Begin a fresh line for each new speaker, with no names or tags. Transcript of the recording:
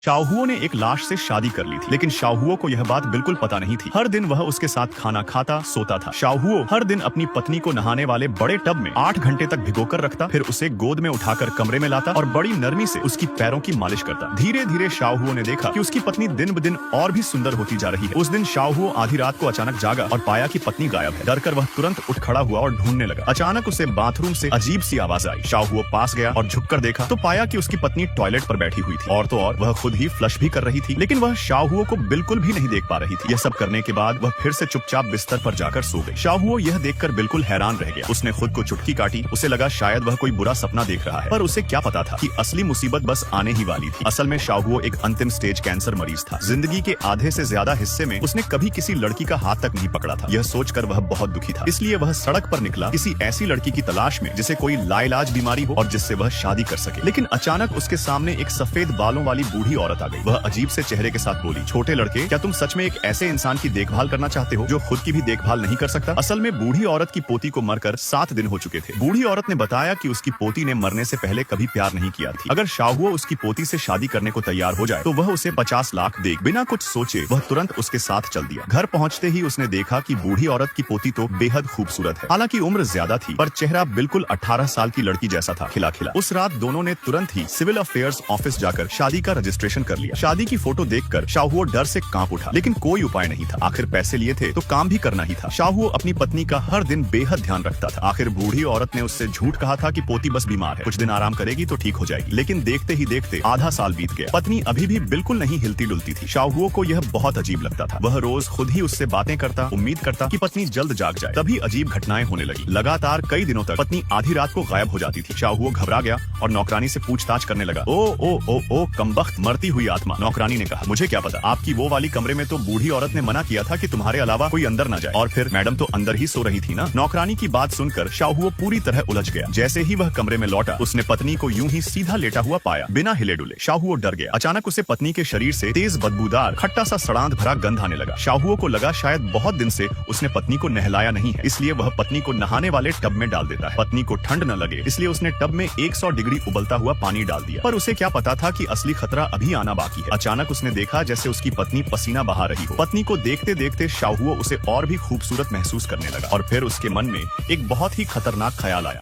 शाहूओ ने एक लाश से शादी कर ली थी, लेकिन शाहूओ को यह बात बिल्कुल पता नहीं थी। हर दिन वह उसके साथ खाना खाता सोता था। शाहूओ हर दिन अपनी पत्नी को नहाने वाले बड़े टब में 8 घंटे तक भिगोकर रखता, फिर उसे गोद में उठाकर कमरे में लाता और बड़ी नरमी से उसकी पैरों की मालिश करता। धीरे धीरे शाहूओ ने देखा कि उसकी पत्नी दिन ब दिन और भी सुंदर होती जा रही है। उस दिन शाहूओ आधी रात को अचानक जागा और पाया कि पत्नी गायब है। डरकर वह तुरंत उठ खड़ा हुआ और ढूंढने लगा। अचानक उसे बाथरूम से अजीब सी आवाज आई। शाहूओ पास गया और झुककर देखा तो पाया कि उसकी पत्नी टॉयलेट पर बैठी हुई थी और तो और वह खुद ही फ्लश भी कर रही थी, लेकिन वह शाहूओ को बिल्कुल भी नहीं देख पा रही थी। यह सब करने के बाद वह फिर से चुपचाप बिस्तर पर जाकर सो गई। शाहूओ यह देखकर बिल्कुल हैरान रह गया। उसने खुद को चुटकी काटी। उसे लगा शायद वह कोई बुरा सपना देख रहा है, पर उसे क्या पता था कि असली मुसीबत बस आने ही वाली थी। असल में शाहूओ एक अंतिम स्टेज कैंसर मरीज था। जिंदगी के आधे से ज्यादा हिस्से में उसने कभी किसी लड़की का हाथ तक नहीं पकड़ा था। यह सोचकर वह बहुत दुखी था। इसलिए वह सड़क पर निकला किसी ऐसी लड़की की तलाश में जिसे कोई लाइलाज बीमारी हो और जिससे वह शादी कर सके। लेकिन अचानक उसके सामने एक सफेद बालों वाली बूढ़ी औरत आ गई। वह अजीब से चेहरे के साथ बोली, छोटे लड़के, क्या तुम सच में एक ऐसे इंसान की देखभाल करना चाहते हो जो खुद की भी देखभाल नहीं कर सकता? असल में बूढ़ी औरत की पोती को मरकर 7 दिन हो चुके थे। बूढ़ी औरत ने बताया कि उसकी पोती ने मरने से पहले कभी प्यार नहीं किया थी। अगर शाहूओ उसकी पोती से शादी करने को तैयार हो जाए तो वह उसे 50 लाख दे। बिना कुछ सोचे वह तुरंत उसके साथ चल दिया। घर पहुंचते ही उसने देखा कि बूढ़ी औरत की पोती तो बेहद खूबसूरत है। हालांकि उम्र ज्यादा थी पर चेहरा बिल्कुल 18 साल की लड़की जैसा था, खिला खिला। उस रात दोनों ने तुरंत ही सिविल अफेयर्स ऑफिस जाकर शादी का रजिस्ट्रेशन कर लिया। शादी की फोटो देखकर शाहूओ डर से कांप उठा, लेकिन कोई उपाय नहीं था। आखिर पैसे लिए थे तो काम भी करना ही था। शाहूओ अपनी पत्नी का हर दिन बेहद ध्यान रखता था। आखिर बूढ़ी औरत ने उससे झूठ कहा था कि पोती बस बीमार है, कुछ दिन आराम करेगी तो ठीक हो जाएगी। लेकिन देखते ही देखते आधा साल बीत गया। पत्नी अभी भी बिल्कुल नहीं हिलती डुलती थी। शाहूओ को यह बहुत अजीब लगता था। वह रोज खुद ही उससे बातें करता, उम्मीद करता कि पत्नी जल्द जाग जाए। तभी अजीब घटनाएं होने लगी। लगातार कई दिनों तक पत्नी आधी रात को गायब हो जाती थी। शाहूओ घबरा गया और नौकरानी से पूछताछ करने लगा। ओ कमबख्त, मरती हुई आत्मा। नौकरानी ने कहा, मुझे क्या पता, आपकी वो वाली कमरे में तो बूढ़ी औरत ने मना किया था कि तुम्हारे अलावा कोई अंदर न जाए। और फिर मैडम तो अंदर ही सो रही थी ना। नौकरानी की बात सुनकर शाहूओ पूरी तरह उलझ गया। जैसे ही वह कमरे में लौटा उसने पत्नी को यूं ही सीधा लेटा हुआ पाया, बिना हिले डुले। शाहूओ डर गया। अचानक उसे पत्नी के शरीर से तेज बदबूदार खट्टा सा सड़ांध भरा गंध आने लगा। शाहूओ को लगा शायद बहुत दिन से उसने पत्नी को नहलाया नहीं है, इसलिए वह पत्नी को नहाने वाले टब में डाल देता है। पत्नी को ठंड न लगे इसलिए उसने टब में 100 डिग्री उबलता हुआ पानी डाल दिया। पर उसे क्या पता था कि असली खतरा अभी आना बाकी है। अचानक उसने देखा जैसे उसकी पत्नी पसीना बहा रही हो। पत्नी को देखते देखते शाहूओ उसे और भी खूबसूरत महसूस करने लगा और फिर उसके मन में एक बहुत ही खतरनाक ख्याल आया।